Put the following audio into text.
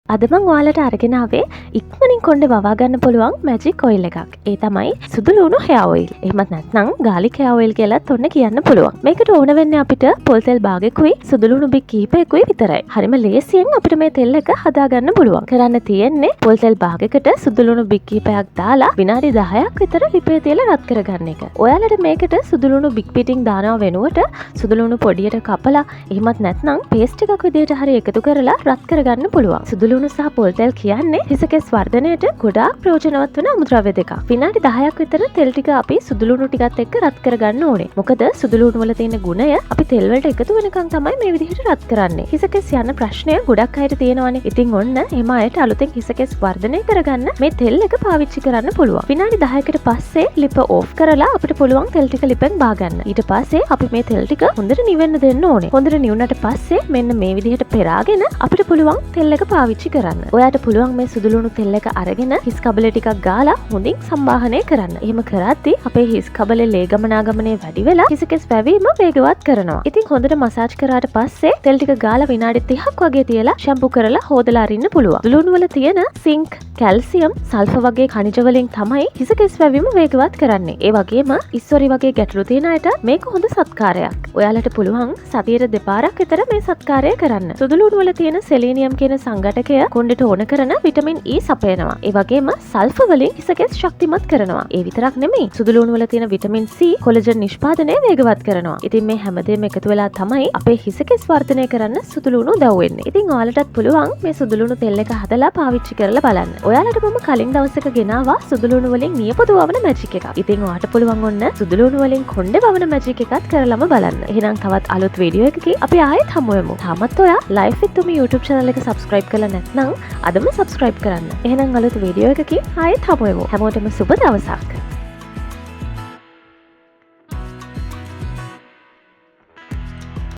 අද මං ඔයාලට අරගෙන ආවේ ඉක්මනින් කොණ්ඩේ වවා ගන්න පුළුවන් මැජික් ඔයිල් එකක්. ඒ තමයි සුදු ලුණු hair oil. එහෙමත් නැත්නම් garlic hair oil කියලාත් ඔන්න කියන්න පුළුවන්. මේකට ඕන වෙන්නේ අපිට පොල් තෙල් භාගයකුයි සුදු ලුණු බික් කිහිපයකුයි විතරයි. හරිම ලේසියෙන් අපිට මේ තෙල් එක හදා ගන්න පුළුවන්. කරන්න තියෙන්නේ පොල් තෙල් භාගයකට සුදු ලුණු බික් කිහිපයක් දාලා විනාඩි 10ක් විතර ලිපේ තියලා රත් කරගන්න එක. ඔයාලට මේකට සුදු ලුණු බික් පිටින් දානවා වෙනුවට සුදු ලුණු පොඩියට කපලා එහෙමත් නැත්නම් පේස්ට් එකක් විදිහට හරි එකතු කරලා රත් කරගන්න පුළුවන්. සුදු ලුණු සහ පොල් තෙල් කියන්නේ හිසකෙස් වර්ධනයට ගොඩාක් ප්‍රයෝජනවත් වන අමුද්‍රව්‍ය දෙකක්. විනාඩි 10ක් විතර තෙල් ටික අපි සුදු ලුණු ටිකත් එක්ක රත් කරගන්න ඕනේ. මොකද සුදු ලුණු වල තියෙන ගුණය අපි තෙල් වලට එකතු වෙනකන් තමයි මේ විදිහට රත් කරන්නේ. හිසකෙස් යන ප්‍රශ්නය ගොඩක් අයට තියෙනවානේ. ඉතින් ඔන්න එම අයට අලුතෙන් හිසකෙස් වර්ධනය කරගන්න මේ තෙල් එක පාවිච්චි කරන්න පුළුවන්. විනාඩි 10කට පස්සේ ලිප ඕෆ් කරලා අපිට පුළුවන් තෙල් ටික ලිපෙන් බා ගන්න. ඊට පස්සේ අපි මේ තෙල් ටික හොඳට නිවෙන්න දෙන්න ඕනේ. හොඳට නිවුණාට පස්සේ මෙන්න මේ විදිහට පෙරාගෙන අපිට පුළුවන් තෙල් එක පාවිච්චි කරන්න. ඔයාට පුළුවන් මේ සුදු ලුණු තෙල් එක අරගෙන හිස් කබලේ ටිකක් ගාලා හොඳින් සම්බාහනය කරන්න. එහෙම කරද්දී අපේ හිස් කබලේ ලේ ගමනාගමනය වැඩි වෙලා හිසකෙස් වැවීම වේගවත් කරනවා. ඉතින් හොඳට මසාජ් කරාට පස්සේ තෙල් ටික ගාලා විනාඩි 30ක් වගේ තියලා ෂැම්පු කරලා හොදලා අරින්න පුළුවන්. සුදු ලුණු වල තියෙන සිංක්, කැල්සියම්, සල්ෆර් වගේ khනිජ වලින් තමයි හිසකෙස් වැවීම වේගවත් කරන්නේ. ඒ වගේම ඉස්සොරි වගේ ගැටලු තියෙන අයට මේක හොඳ සත්කාරයක්. ඔයාලට පුළුවන් සතියේ දෙපාරක් විතර මේ සත්කාරය කරන්න. සුදු ලුණු වල තියෙන සෙලීනියම් කියන සංඝටකය කොණ්ඩේට ඕන කරන විටමින් E සපයනවා. ඒ වගේම සල්ෆර් වලින් හිසකෙස් ශක්තිමත් කරනවා. ඒ විතරක් නෙමෙයි සුදු ලුණු වල තියෙන විටමින් C කොලජන් නිෂ්පාදනය වේගවත් කරනවා. ඉතින් මේ හැමදේම එකතු වෙලා තමයි අපේ හිසකෙස් වර්ධනය කරන්න සුදු ලුණු උදව් වෙන්නේ. ඉතින් ඔයාලටත් පුළුවන් මේ සුදු ලුණු තෙල් එක හදලා පාවිච්චි කරලා බලන්න. ඔයාලට මම කලින් දවසක ගෙනාවා සුදු ලුණු වලින් නියපොතු වවන මැජික් එකක්. ඉතින් ඔයාට පුළුවන් ඔන්න සුදු ලුණු වලින් කොණ්ඩේ වවන මැජික් එකත් කරලම බලන්න. එහෙනම් තවත් අලුත් වීඩියෝ එකකින් අපි ආයෙත් හමු වෙමු. තාමත් ඔයා Life with Tumi YouTube channel එක subscribe කරලා නැත්නම් අදම subscribe කරන්න. එහෙනම් අලුත් වීඩියෝ එකකින් ආයෙත් හමු වෙමු. හැමෝටම සුබ දවසක්.